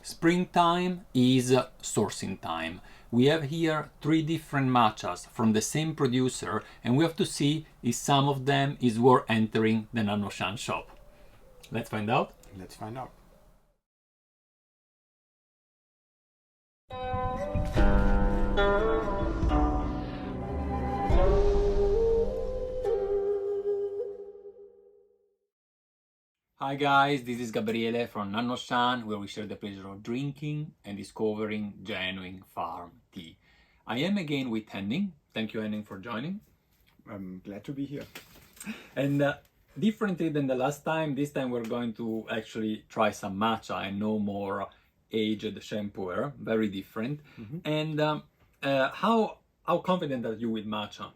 Springtime is sourcing time. We have here 3 different matchas from the same producer, and we have to see if some of them is worth entering the Nannuoshan shop. Let's find out. Let's find out. Hi guys, this is Gabriele from Nannuoshan, where we share the pleasure of drinking and discovering genuine farm tea. I am again with Henning. Thank you, Henning, for joining. I'm glad to be here. And differently than the last time, this time we're going to actually try some matcha and no more aged shampoo. Very different. And how confident are you with matcha?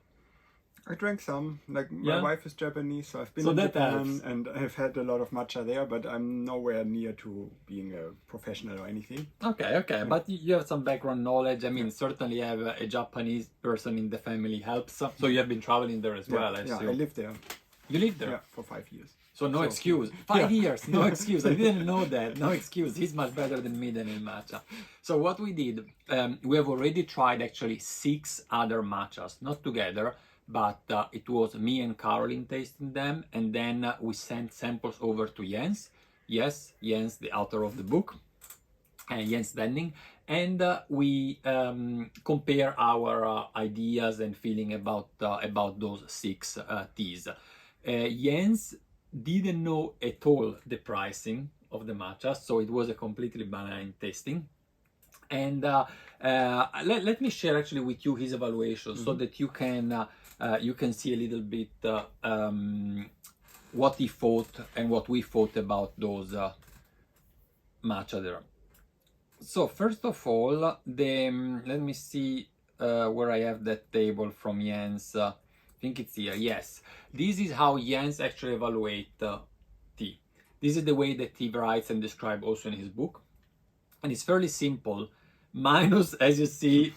I drank some. My Yeah? wife is Japanese, so I've been So in that Japan helps. and I've had a lot of matcha there, but I'm nowhere near to being a professional or anything. Okay, but you have some background knowledge. I mean, certainly have a Japanese person in the family helps. So you have been traveling there as well, I Yeah, assume. I lived there. You live there? Yeah, for 5 years. So no excuse. 5 years, no excuse. I didn't know that. No excuse. He's much better than me than in matcha. So what we did, we have already tried actually 6 other matchas, not together, but it was me and Caroline tasting them, and then we sent samples over to Jens. Yes, Jens, the author of the book, Jens Henning, and we compare our ideas and feeling about those 6 teas. Jens didn't know at all the pricing of the matcha, so it was a completely blind tasting. And let me share actually with you his evaluation so that you can see a little bit what he thought and what we thought about those matcha there. So first of all, let me see where I have that table from Jens. I think it's here. Yes, this is how Jens actually evaluate tea. This is the way that he writes and describes also in his book, and it's fairly simple. Minus, as you see,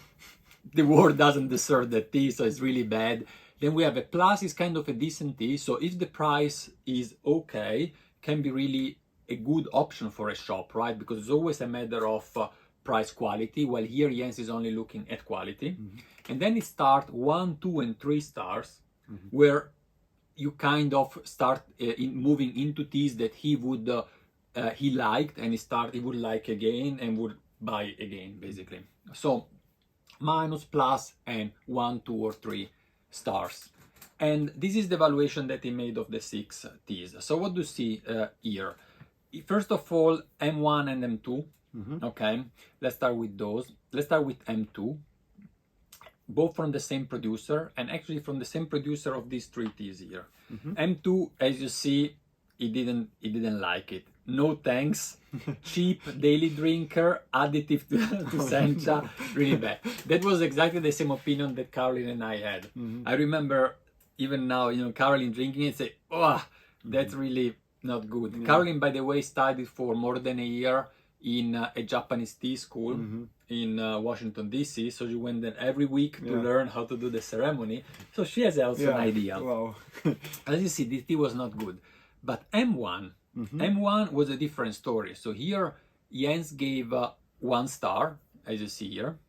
the word doesn't deserve the tea, so it's really bad. Then we have a plus, is kind of a decent tea. So if the price is okay, can be really a good option for a shop, right? Because it's always a matter of price quality. While here Jens is only looking at quality. And then it starts 1, 2, and 3 stars, where you kind of start moving into teas that he would he liked, and he would like again and would buy again, basically. So minus, plus, and 1, 2, or 3 stars. And this is the evaluation that he made of the 6 teas. So what do you see here? First of all, M1 and M2. Okay, let's start with those. Let's start with M2. Both from the same producer, and actually from the same producer of these 3 teas here. M2, as you see, he didn't like it. No thanks. Cheap daily drinker, additive to sencha, really bad. That was exactly the same opinion that Caroline and I had. I remember even now, Caroline drinking it, say, oh, that's really not good. Caroline, by the way, studied for more than a year in a Japanese tea school in Washington, D.C. So she went there every week to learn how to do the ceremony. So she has also an idea. Wow. As you see, this tea was not good. But M1, M1 was a different story. So here, Jens gave 1 star, as you see here.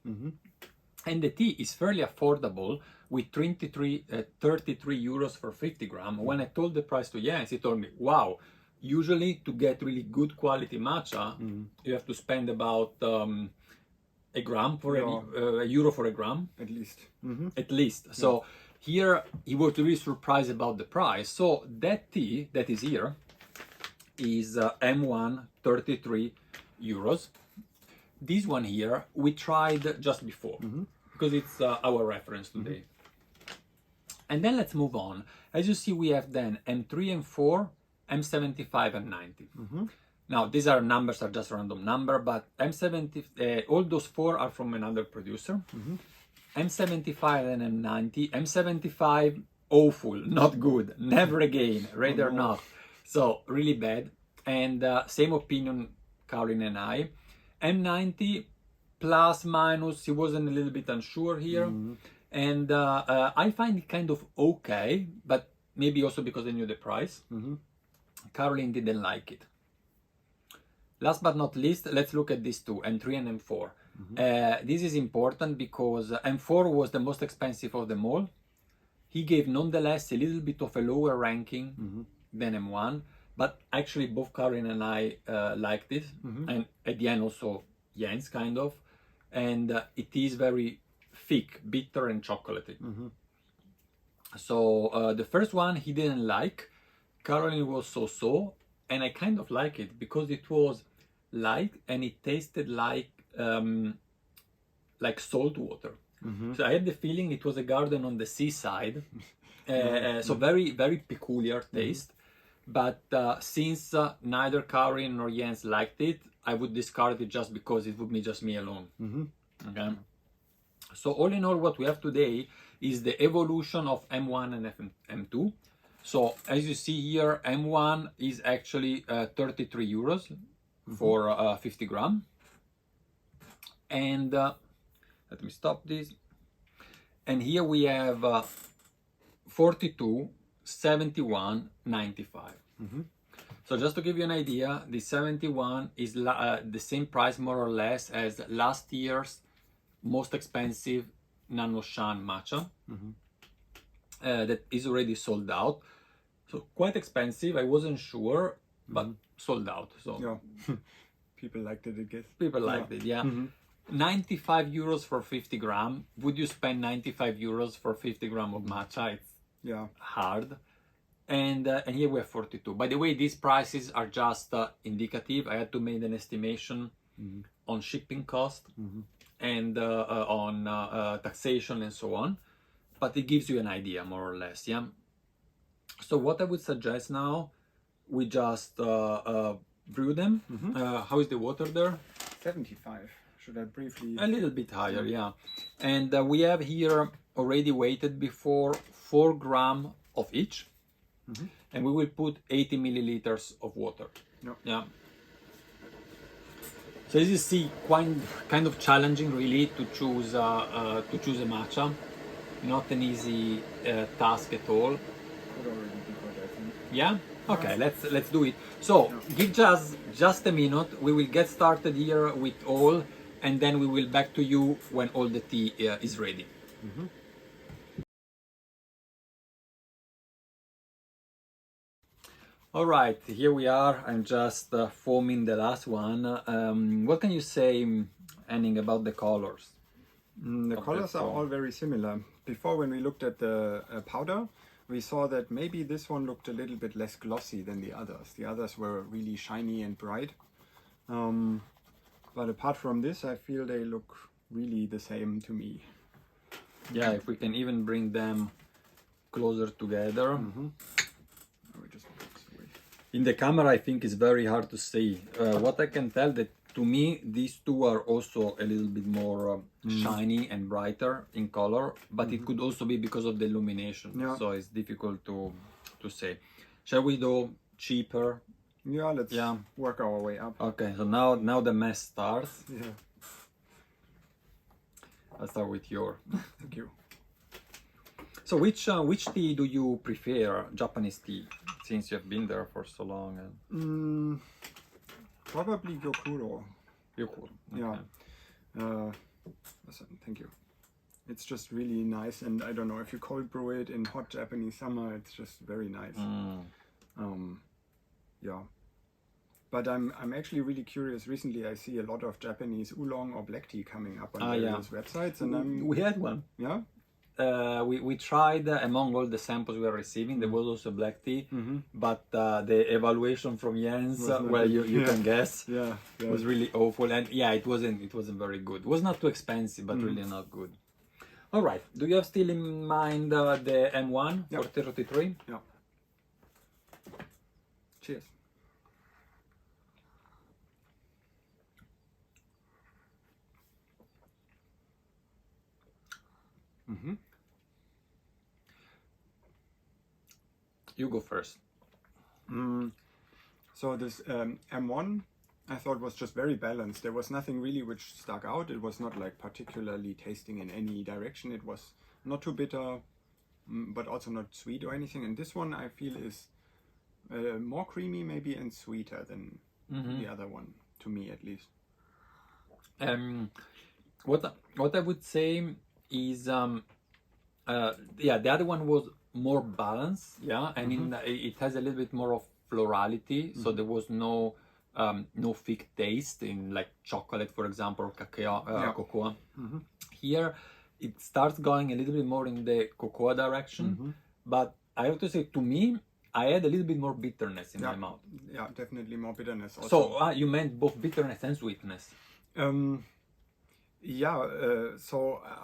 And the tea is fairly affordable with 33 euros for 50 grams. When I told the price to Jens, he told me, wow, usually to get really good quality matcha, you have to spend about a gram for a euro for a gram. At least. At least. So here he was really surprised about the price. So that tea that is here is M1, 33 euros. This one here we tried just before because it's our reference today. And then let's move on. As you see, we have then M3 and 4, M75 and 90. Now these are numbers, are just random number, but M70, all those 4 are from another producer. M75 and M90. M75, awful, not good, never again, rather not. So really bad. And same opinion, Caroline and I. M90, plus, minus, he wasn't a little bit unsure here. And I find it kind of okay, but maybe also because I knew the price. Caroline didn't like it. Last but not least, let's look at these two, M3 and M4. This is important because M4 was the most expensive of them all. He gave nonetheless a little bit of a lower ranking than M1, but actually both Karin and I liked it, and at the end also Jens kind of, and it is very thick, bitter and chocolatey. So the first one he didn't like, Caroline was so, and I kind of like it because it was light and it tasted like salt water. So I had the feeling it was a garden on the seaside. So very, very peculiar taste. But since neither Karin nor Jens liked it, I would discard it just because it would be just me alone. Okay. So all in all, what we have today is the evolution of M1 and M2. So as you see here, M1 is actually 33 euros for 50 gram. And let me stop this. And here we have 42, 71, 95. So just to give you an idea, the 71 is the same price more or less as last year's most expensive Nannuoshan matcha that is already sold out. So quite expensive. I wasn't sure, but sold out. So yeah, people liked it, I guess. People liked it, yeah. 95 euros for 50 gram. Would you spend 95 euros for 50 gram of matcha? It's hard. And here we have 42. By the way, these prices are just indicative. I had to make an estimation on shipping cost and on taxation and so on. But it gives you an idea, more or less, yeah? So what I would suggest now, we just brew them. How is the water there? 75. Should I briefly... A little bit higher, yeah. And we have here already weighted before 4 grams of each. And we will put 80 milliliters of water. Yeah. So as you see, kind of challenging really to choose a matcha. Not an easy task at all. Could already be good, I think. Yeah? Okay, let's do it. So give just a minute. We will get started here with all, and then we will back to you when all the tea is ready. All right, here we are. I'm just foaming the last one. What can you say, Henning, about the colors? The colors are all very similar. Before, when we looked at the powder, we saw that maybe this one looked a little bit less glossy than the others. The others were really shiny and bright. But apart from this, I feel they look really the same to me. Yeah, if we can even bring them closer together. In the camera, I think it's very hard to see. What I can tell that to me, these two are also a little bit more shiny and brighter in color, but it could also be because of the illumination. So it's difficult to say. Shall we do cheaper? Yeah, let's work our way up. Okay, so now the mess starts. Yeah. I'll start with your. Thank you. So which tea do you prefer, Japanese tea, since you have been there for so long? Probably Gyokuro. Gyokuro. Okay. Yeah. Thank you. It's just really nice, and I don't know, if you cold brew it in hot Japanese summer, it's just very nice. Yeah. But I'm actually really curious. Recently, I see a lot of Japanese oolong or black tea coming up on various websites, and we had one. Yeah. We tried among all the samples we were receiving. There was also black tea, but the evaluation from Jens, well, you can guess, was really awful, and it wasn't very good. It was not too expensive, but really not good. All right, do you have still in mind the M1 for 33? Yeah. Cheers. You go first. So this M1 I thought was just very balanced. There was nothing really which stuck out. It was not like particularly tasting in any direction. It was not too bitter, but also not sweet or anything. And this one I feel is more creamy maybe and sweeter than the other one. to me at least. What I would say is yeah, the other one was more balanced, yeah, and it has a little bit more of florality, so there was no thick taste in like chocolate, for example, or cacao, cocoa. Here it starts going a little bit more in the cocoa direction, but I have to say, to me, I had a little bit more bitterness in my mouth. Yeah, definitely more bitterness also. So you meant both bitterness and sweetness? So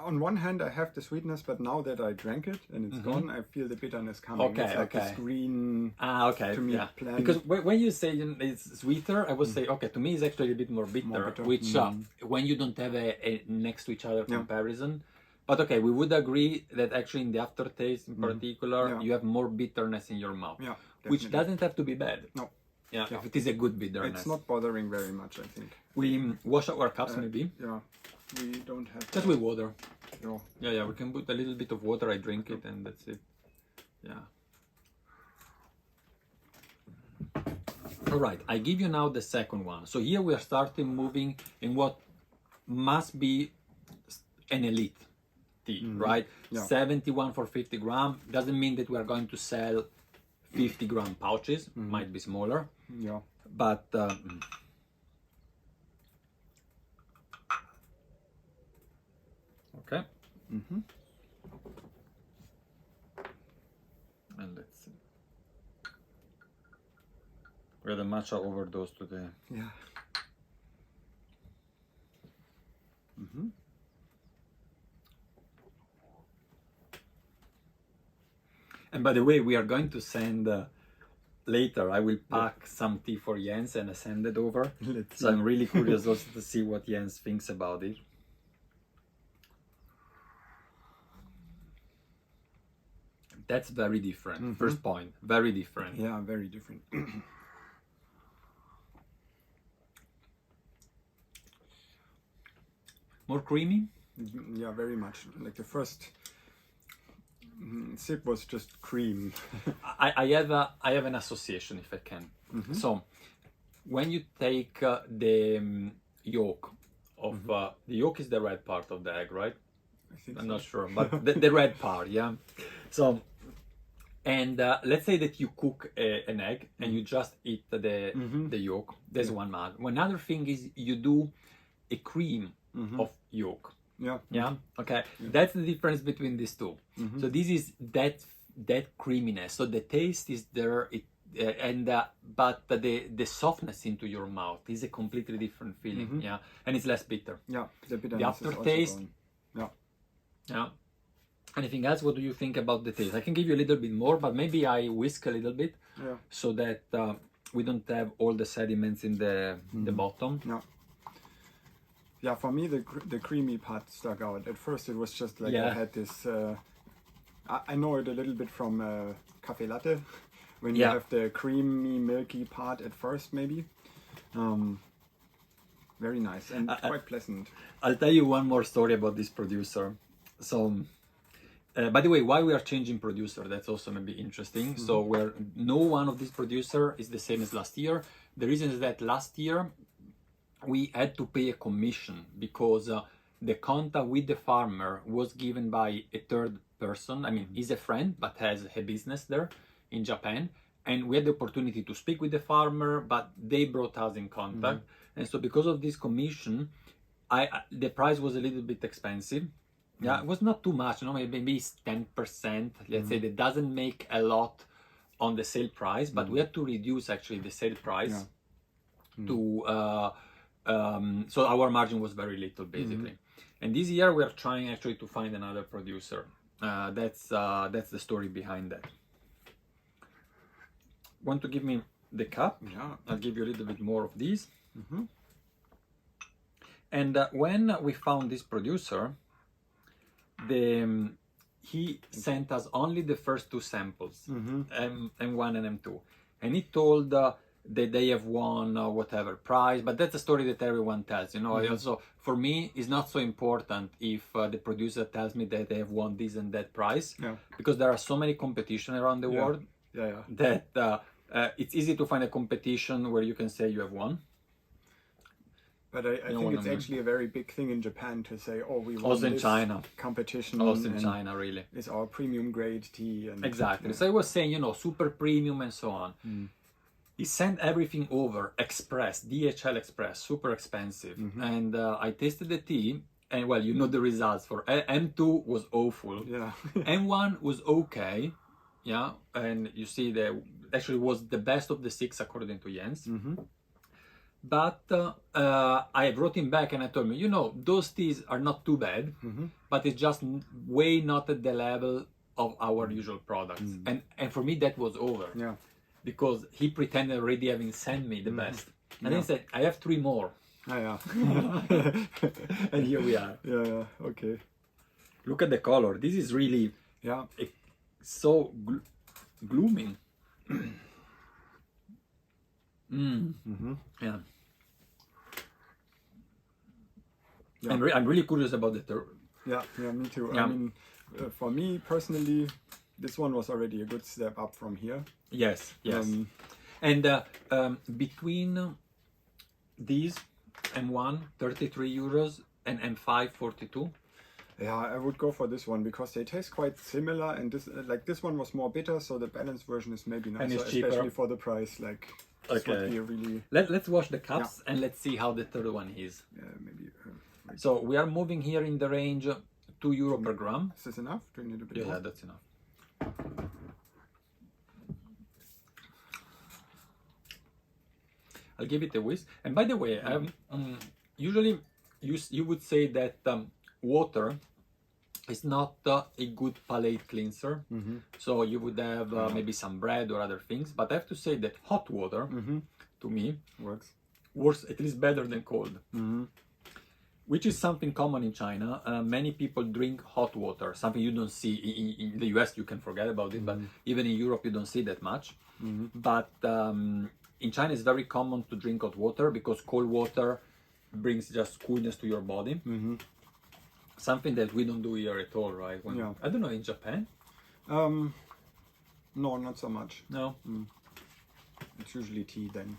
on one hand I have the sweetness, but now that I drank it and it's gone, I feel the bitterness coming. Okay, it's like this green, okay, to me, yeah. plant. Because when you say it's sweeter, I would say, okay, to me it's actually a bit more bitter, which when you don't have a next to each other comparison. But okay, we would agree that actually in the aftertaste in particular, you have more bitterness in your mouth, which doesn't have to be bad. No. Yeah, if it is a good bitterness. It's not bothering very much, I think. We wash our cups maybe. Yeah, we don't have... Just with water. No. Yeah, we can put a little bit of water, I drink it and that's it. Yeah. All right, I give you now the second one. So here we are starting moving in what must be an elite tea, right? 71 for 50 gram. Doesn't mean that we are going to sell 50 gram pouches, might be smaller. Yeah. But okay. And let's see. We had a matcha overdose today. Yeah. And by the way, we are going to send later. I will pack some tea for Jens and send it over. So I'm really curious also to see what Jens thinks about it. That's very different. First point, very different. Yeah, very different. More creamy? Yeah, very much. Like the first sip was just cream. I have an association, if I can. So when you take the yolk of the yolk is the red part of the egg, right? I think I'm so. not sure, but the red part, yeah. So and let's say that you cook an egg and you just eat the yolk. There's one matter. One other thing is you do a cream of yolk. Yeah. Okay. That's the difference between these two. So this is that creaminess. So the taste is there. But the softness into your mouth is a completely different feeling. Yeah, and it's less bitter. Yeah. The aftertaste. Yeah. Anything else? What do you think about the taste? I can give you a little bit more, but maybe I whisk a little bit so that we don't have all the sediments in the bottom. Yeah, for me the creamy part stuck out. At first it was just like I had this, I know it a little bit from cafe latte, when you have the creamy milky part at first maybe. Very nice and quite pleasant. I'll tell you one more story about this producer. So, by the way, why we are changing producer, that's also maybe interesting. So no one of these producer is the same as last year. The reason is that last year we had to pay a commission because the contact with the farmer was given by a third person. I mean, he's a friend, but has a business there in Japan. And we had the opportunity to speak with the farmer, but they brought us in contact. And so because of this commission, the price was a little bit expensive. Yeah, it was not too much, maybe it's 10%. Let's say that doesn't make a lot on the sale price, but we had to reduce actually the sale price to so our margin was very little basically. And this year we are trying actually to find another producer. That's the story behind that. Want to give me the cup? Yeah, I'll give you a little bit more of these. And when we found this producer, he sent us only the first two samples, M1 and M2, and he told that they have won whatever prize, but that's a story that everyone tells, Also, for me, it's not so important if the producer tells me that they have won this and that prize, because there are so many competition around the world that it's easy to find a competition where you can say you have won. But I know think what it's I mean? actually a very big thing in Japan to say, oh, we won Also in this China. competition. Also in and China, really. It's our premium grade tea. And, Exactly. yeah. So I was saying, you know, super premium and so on. He sent everything over express, DHL Express, super expensive. And I tasted the tea, and well, you know the results. For M2 was awful. Yeah. M1 was okay, yeah, and you see that actually was the best of the 6 according to Jens. But I wrote him back and I told him, you know, those teas are not too bad, but it's just way not at the level of our usual products. And for me that was over. Yeah. Because he pretended already having sent me the best. And then he said, I have 3 more. Ah, yeah. And here we are. Yeah, yeah, okay. Look at the color. This is really Yeah. so glooming. Yeah. Yeah. And I'm really curious about the third. Yeah, me too. Yeah. I mean, for me personally, this one was already a good step up from here. Yes, yes. And between these M1, 33 euros, and M5, 42. Yeah, I would go for this one because they taste quite similar, and this one was more bitter, so the balanced version is maybe nicer, it's cheaper. especially for the price. Like, this would be a really Let's wash the cups and let's see how the third one is. maybe. So we are moving here in the range €2 per gram. Is this enough? Do you need a bit Yeah, more? that's enough. I'll give it a whisk. And by the way, usually you would say that water is not a good palate cleanser. So you would have maybe some bread or other things. But I have to say that hot water, to me, works at least better than cold. Which is something common in China. Many people drink hot water, something you don't see in the US. You can forget about it, but even in Europe you don't see that much. But in China it's very common to drink hot water because cold water brings just coolness to your body. Something that we don't do here at all, right? I don't know, in Japan? No, not so much. No? It's usually tea then.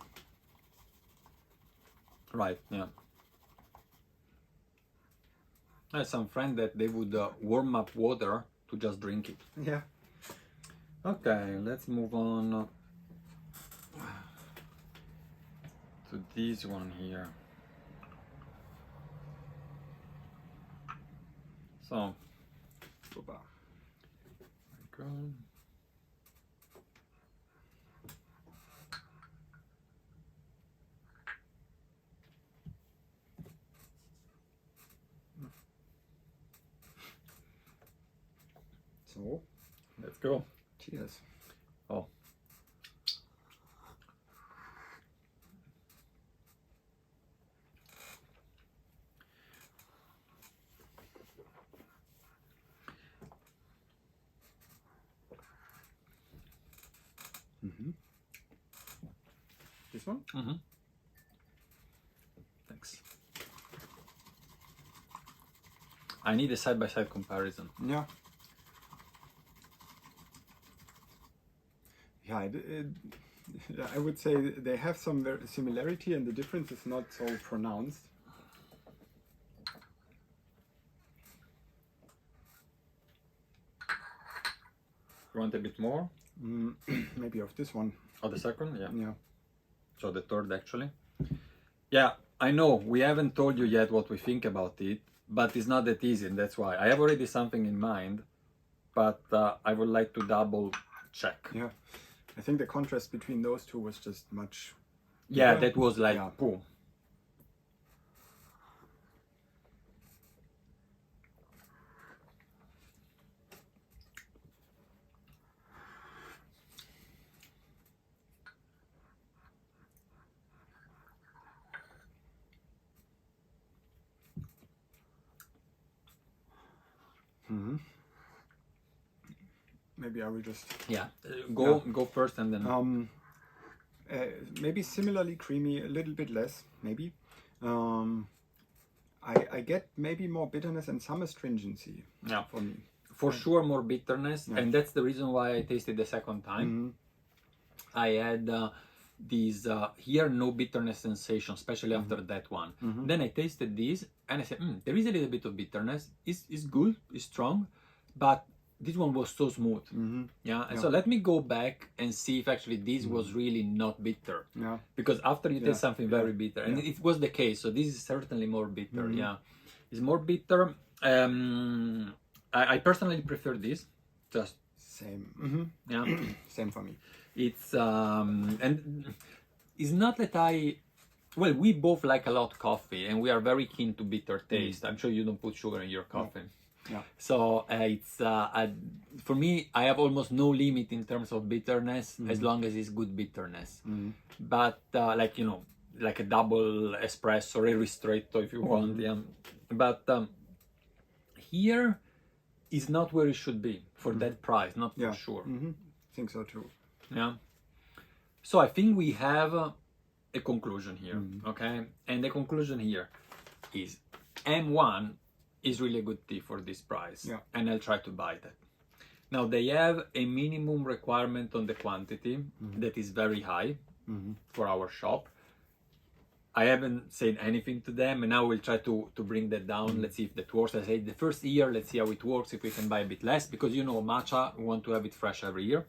Right, yeah. I had some friend that they would warm up water to just drink it. Yeah. Okay, let's move on to this one here. So, Super. good. So, Let's go. cheers. Oh. This one? Thanks. I need a side-by-side comparison. Yeah. Yeah, I would say they have some similarity, and the difference is not so pronounced. You want a bit more? Maybe of this one. Or the second? Yeah. Yeah. So the third, actually. Yeah, I know we haven't told you yet what we think about it, but it's not that easy, and that's why. I have already something in mind, but I would like to double check. Yeah. I think the contrast between those two was just much. Yeah, bigger. that was like, Yeah. boom. Maybe I will just. Yeah, go first and then. Maybe similarly creamy, a little bit less, maybe. I get maybe more bitterness and some astringency. Yeah, for me. For sure, more bitterness, and that's the reason why I tasted the second time. I had these here no bitterness sensation, especially after that one. Then I tasted this and I said, there is a little bit of bitterness. It's good, it's strong, but this one was so smooth. Yeah. And so let me go back and see if actually this was really not bitter. Yeah. Because after you taste something very bitter, and it was the case. So this is certainly more bitter. Yeah. It's more bitter. I personally prefer this. Just Same. yeah. Same for me. It's and it's not that well, we both like a lot coffee and we are very keen to bitter taste. I'm sure you don't put sugar in your coffee. Yeah. So it's for me, I have almost no limit in terms of bitterness as long as it's good bitterness. But like, you know, like a double espresso or a ristretto if you want. Yeah. But here is not where it should be for that price, not for sure. Think so too. Yeah. So I think we have a conclusion here, okay? And the conclusion here is M1 is really a good tea for this price, and I'll try to buy that. Now they have a minimum requirement on the quantity that is very high for our shop. I haven't said anything to them, and now we'll try to bring that down. Let's see if that works. I say the first year, let's see how it works, if we can buy a bit less, because you know, matcha, we want to have it fresh every year.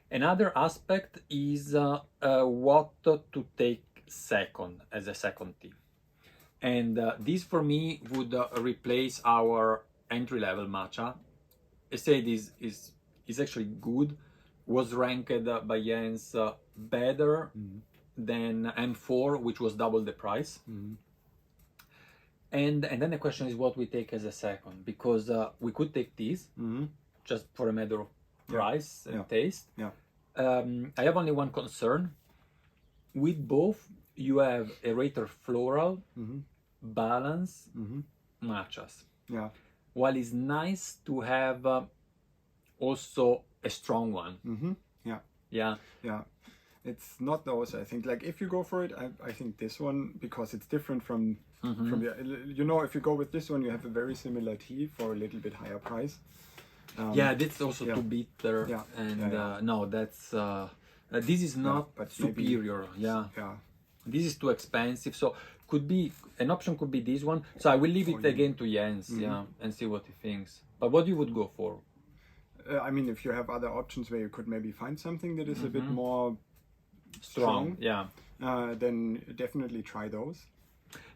Another aspect is what to take second as a second tea. And this for me would replace our entry-level matcha. I say this is actually good, was ranked by Jens better than M4, which was double the price. And then the question is what we take as a second, because we could take these just for a matter of price and taste. I have only one concern. With both, you have a rater floral, balance, matchas. While it's nice to have also a strong one. Yeah. It's not those, I think. Like if you go for it, I think this one, because it's different from the, you know, if you go with this one, you have a very similar tea for a little bit higher price. Yeah, that's also too bitter. And no, that's this is not but superior. Maybe, This is too expensive. So could be an option, could be this one. So I will leave it again to Jens, and see what he thinks. But what you would go for? I mean, if you have other options where you could maybe find something that is a bit more strong, then definitely try those.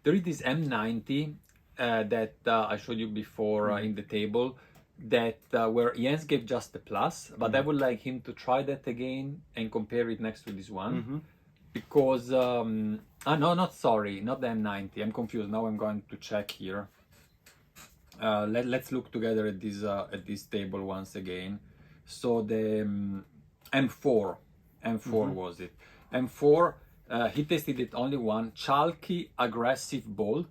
There is this M90 that I showed you before in the table, that where Jens gave just a plus, but I would like him to try that again and compare it next to this one, because no, not the M90. I'm confused now. I'm going to check here. Let's look together at this table once again. So the M4 was it? M4. He tasted it only one, chalky, aggressive, bold,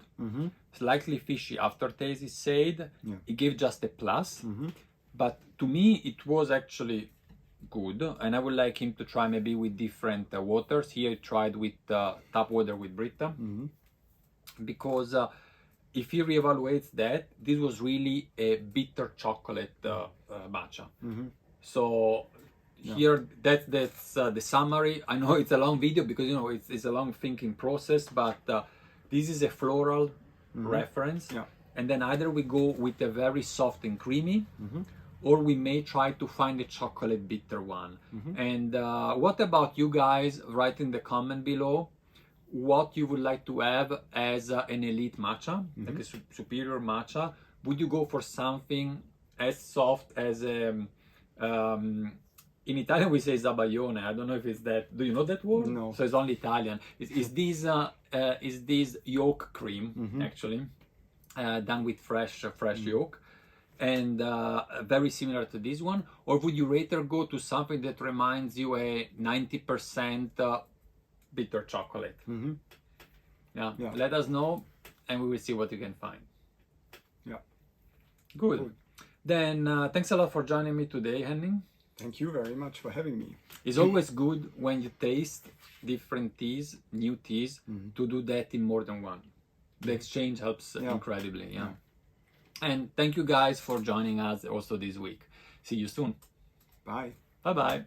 slightly fishy aftertaste, he said. He gave just a plus, but to me it was actually good, and I would like him to try maybe with different waters. Here he tried with tap water with Brita, because if he reevaluates that, this was really a bitter chocolate matcha. So here, that's the summary. I know it's a long video because you know it's a long thinking process, but this is a floral reference, and then either we go with a very soft and creamy, or we may try to find a chocolate bitter one. And what about you guys? Write in the comment below what you would like to have as an elite matcha, like a superior matcha. Would you go for something as soft as in Italian we say zabaglione. I don't know if it's that. Do you know that word? No. So it's only Italian. Is this yolk cream actually done with fresh yolk, and very similar to this one? Or would you rather go to something that reminds you a 90% bitter chocolate? Let us know, and we will see what you can find. Good. Then thanks a lot for joining me today, Henning. Thank you very much for having me. It's always good when you taste different teas, new teas, to do that in more than one. The exchange helps incredibly. And thank you guys for joining us also this week. See you soon. Bye. Bye-bye.